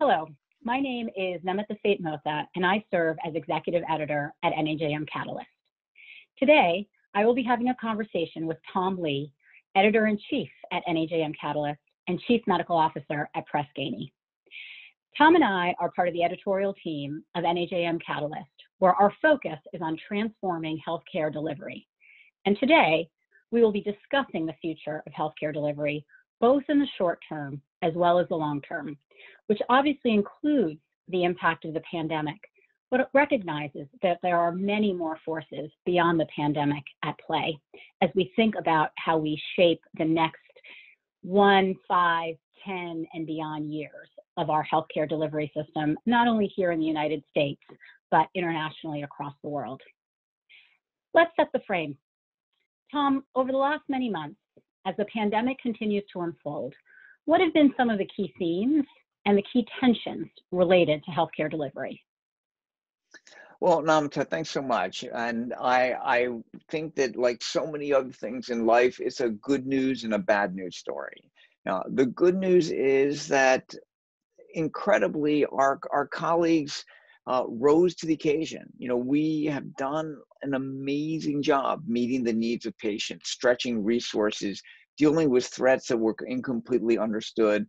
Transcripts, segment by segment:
Hello, my name is Nemeth Motha, and I serve as executive editor at NEJM Catalyst. Today, I will be having a conversation with Tom Lee, editor-in-chief at NEJM Catalyst and chief medical officer at Press Ganey. Tom and I are part of the editorial team of NEJM Catalyst, where our focus is on transforming healthcare delivery. And today, we will be discussing the future of healthcare delivery, both in the short term as well as the long term, which obviously includes the impact of the pandemic, but it recognizes that there are many more forces beyond the pandemic at play as we think about how we shape the next 1, 5, 10, and beyond years of our healthcare delivery system, not only here in the United States, but internationally across the world. Let's set the frame. Tom, over the last many months, as the pandemic continues to unfold, what have been some of the key themes and the key tensions related to healthcare delivery? Well, Namita, thanks so much. And I think that, like so many other things in life, it's a good news and a bad news story. Now, the good news is that incredibly, our colleagues rose to the occasion. You know, we have done an amazing job meeting the needs of patients, stretching resources, dealing with threats that were incompletely understood,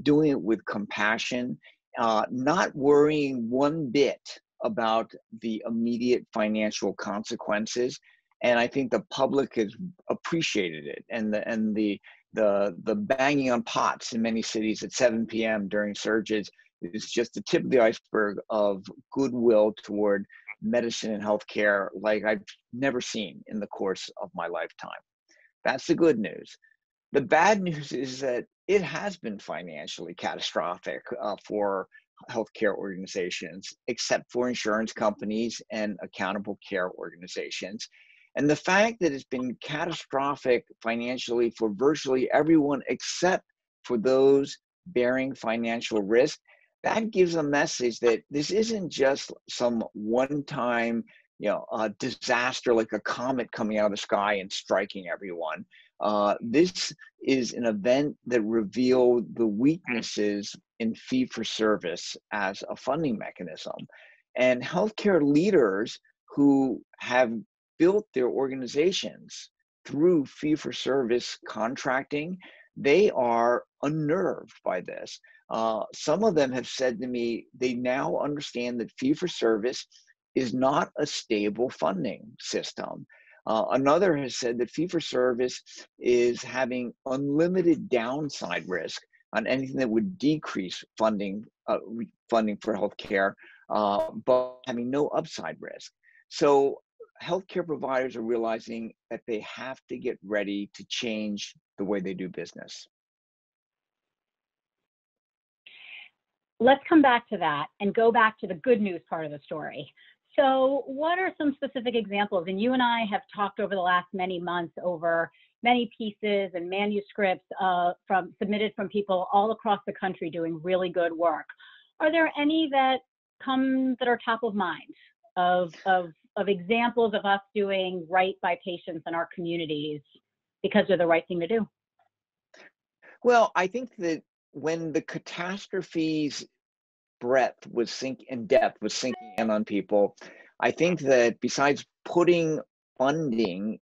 doing it with compassion, not worrying one bit about the immediate financial consequences. And I think the public has appreciated it. And the banging on pots in many cities at 7 p.m. during surges is just the tip of the iceberg of goodwill toward medicine and healthcare like I've never seen in the course of my lifetime. That's the good news. The bad news is that it has been financially catastrophic for healthcare organizations, except for insurance companies and accountable care organizations. And the fact that it's been catastrophic financially for virtually everyone except for those bearing financial risk, that gives a message that this isn't just some one-time disaster like a comet coming out of the sky and striking everyone. This is an event that revealed the weaknesses in fee-for-service as a funding mechanism. And healthcare leaders who have built their organizations through fee-for-service contracting, they are unnerved by this. Some of them have said to me, they now understand that fee-for-service is not a stable funding system. Another has said that fee-for-service is having unlimited downside risk on anything that would decrease funding for healthcare, but having no upside risk. So healthcare providers are realizing that they have to get ready to change the way they do business. Let's come back to that and go back to the good news part of the story. So what are some specific examples? And you and I have talked over the last many months over many pieces and manuscripts submitted from people all across the country doing really good work. Are there any that are top of mind of examples of us doing right by patients in our communities because they're the right thing to do? Well, I think that when the catastrophe's breadth was sinking in on people, I think that besides putting funding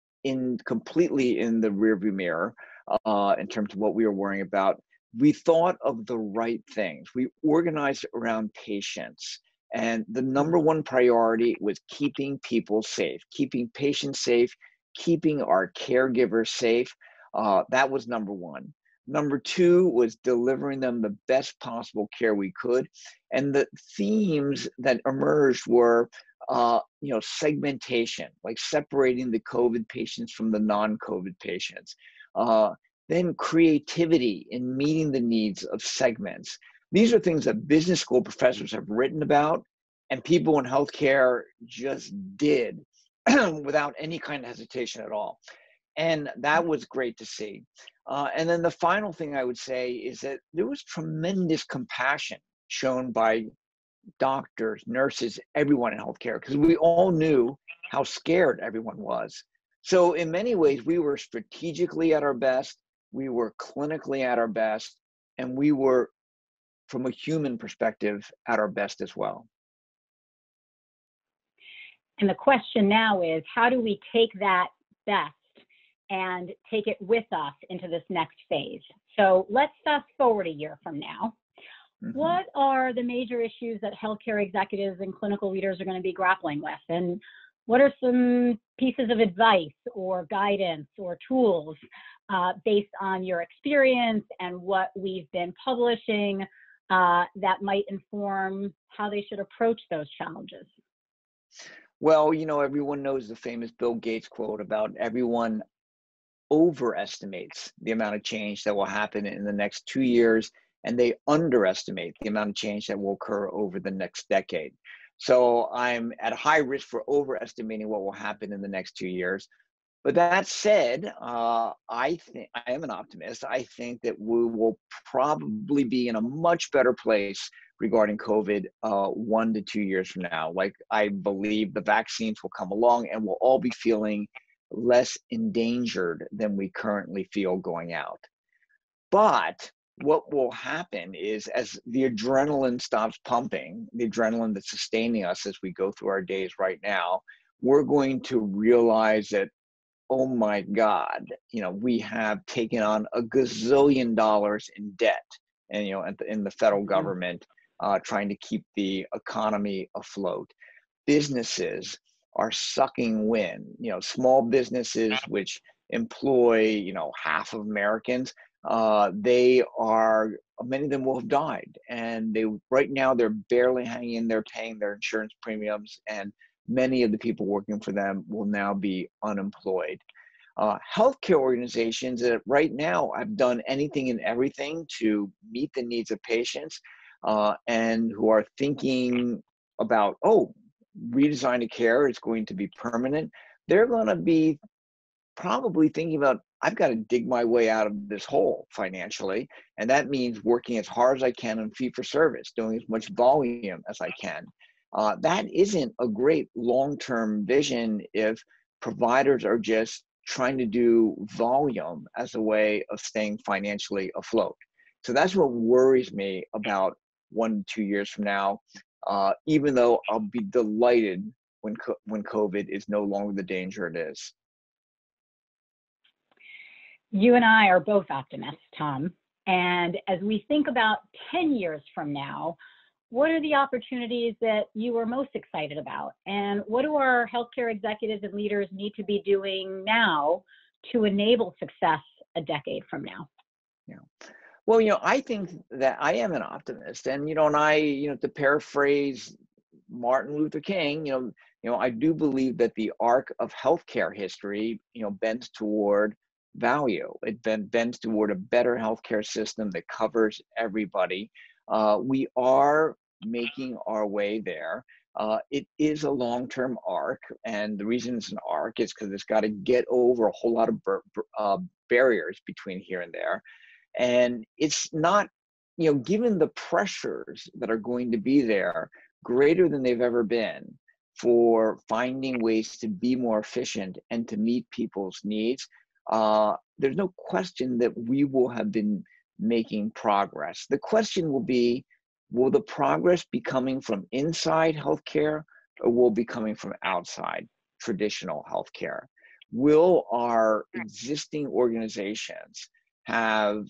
completely in the rearview mirror in terms of what we were worrying about, we thought of the right things. We organized around patients. And the number one priority was keeping people safe, keeping patients safe, keeping our caregivers safe. That was number one. Number two was delivering them the best possible care we could. And the themes that emerged were, segmentation, like separating the COVID patients from the non-COVID patients. Then creativity in meeting the needs of segments. These are things that business school professors have written about and people in healthcare just did without any kind of hesitation at all. And that was great to see. And then the final thing I would say is that there was tremendous compassion shown by doctors, nurses, everyone in healthcare, because we all knew how scared everyone was. So in many ways, we were strategically at our best, we were clinically at our best, and we were from a human perspective at our best as well. And the question now is, how do we take that best and take it with us into this next phase? So let's fast forward a year from now. What are the major issues that healthcare executives and clinical leaders are going to be grappling with? And what are some pieces of advice or guidance or tools based on your experience and what we've been publishing that might inform how they should approach those challenges? Well, everyone knows the famous Bill Gates quote about everyone overestimates the amount of change that will happen in the next 2 years, and they underestimate the amount of change that will occur over the next decade. So I'm at high risk for overestimating what will happen in the next 2 years. But that said, I am an optimist. I think that we will probably be in a much better place regarding COVID 1 to 2 years from now. Like, I believe the vaccines will come along and we'll all be feeling less endangered than we currently feel going out. But what will happen is, as the adrenaline stops pumping, the adrenaline that's sustaining us as we go through our days right now, we're going to realize that, oh my God, we have taken on a gazillion dollars in debt, and in the federal government, trying to keep the economy afloat. Businesses are sucking wind. Small businesses which employ half of Americans, many of them will have died, and right now they're barely hanging in there, paying their insurance premiums, and many of the people working for them will now be unemployed. Healthcare organizations that right now have done anything and everything to meet the needs of patients, and who are thinking about, redesign of care is going to be permanent. They're going to be probably thinking about, I've got to dig my way out of this hole financially. And that means working as hard as I can on fee for service, doing as much volume as I can. That isn't a great long-term vision if providers are just trying to do volume as a way of staying financially afloat. So that's what worries me about 1 to 2 years from now, even though I'll be delighted when COVID is no longer the danger it is. You and I are both optimists, Tom. And as we think about 10 years from now, what are the opportunities that you are most excited about? And what do our healthcare executives and leaders need to be doing now to enable success a decade from now? Yeah. Well, I think that I am an optimist, and to paraphrase Martin Luther King, I do believe that the arc of healthcare history, bends toward value. It bends toward a better healthcare system that covers everybody. We are making our way there. It is a long-term arc, and the reason it's an arc is because it's got to get over a whole lot of barriers between here and there. And it's not, given the pressures that are going to be there, greater than they've ever been, for finding ways to be more efficient and to meet people's needs, there's no question that we will have been making progress. The question will be, will the progress be coming from inside healthcare, or will it be coming from outside traditional healthcare? Will our existing organizations have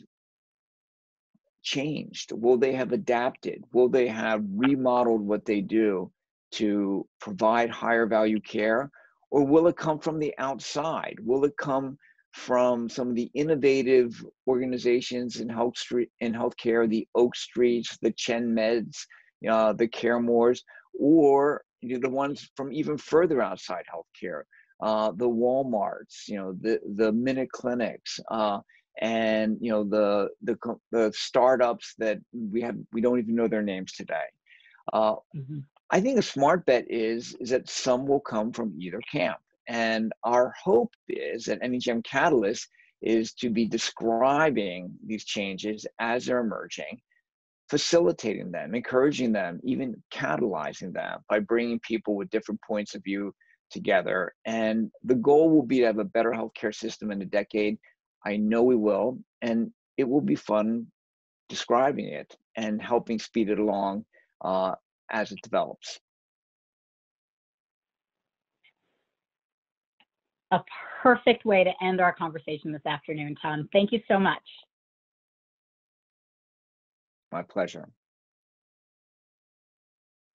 changed? Will they have adapted? Will they have remodeled what they do to provide higher value care? Or will it come from the outside? Will it come from some of the innovative organizations in healthcare, the Oak Streets, the Chen Meds, the CareMores, or the ones from even further outside healthcare, the Walmarts, the Minute Clinics, and the startups that we don't even know their names today. I think a smart bet is that some will come from either camp. And our hope is that NEJM Catalyst is to be describing these changes as they're emerging, facilitating them, encouraging them, even catalyzing them by bringing people with different points of view together. And the goal will be to have a better healthcare system in a decade. I know we will, and it will be fun describing it and helping speed it along as it develops. A perfect way to end our conversation this afternoon, Tom. Thank you so much. My pleasure.